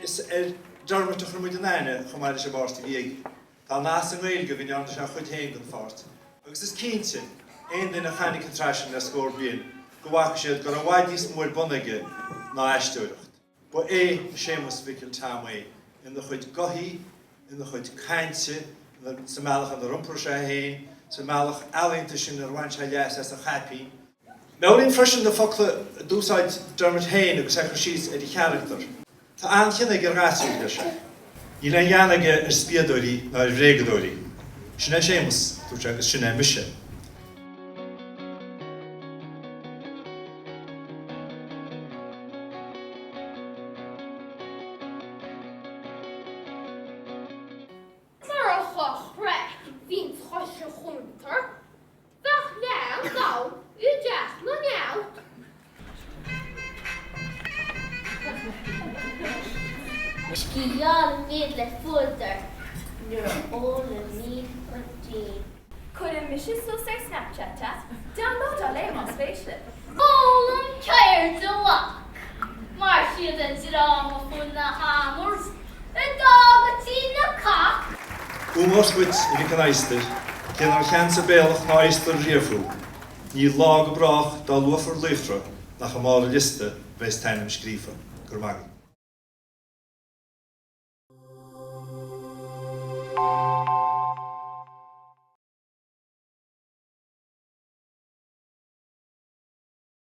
is Dhiarmuid Dhiarmuid Mhic chomhair sé báirte bhíag. Tá nás an Gaeilge bhí neanna se chuid héin go fáirt. Agus is cínte, aon duine chanig an traisin na scór bíon, go bhacha siad gur an bhaidís mór bunaige ná aisteoireacht. Ba sémas bhicil támaí in the chuid gohí, in the chuid cainte, sa meallach an rumpur sé héin, sa meallach ealaíonta sin ar bhain se leas as a chaipí. Meolín freisin na fochla dúsáid Dhiarmuid héin agus echar síos ar charachtar. Tá anchinna gur gáisiúil se. Í le dhéanaige ar spiadóirí ná ar réigeadóirí. Sinna sémas dúirte agus sinna mise. Dhiarmuid le fúiltear nuair óla ní chutí. Could a mission so say Snapchat chat? Download a Leas Phríomh Ólam ceir do bhac. Mar siad an drama fún na hamars, a dágatí na cac. Úmórscuid ag an Adhastair, cén ar cheansa béalach ná Adhastair riamhrú. Ní lá go brach dá luafar luachtra nach chamála liste bheits tainnim scrífa, gur maith.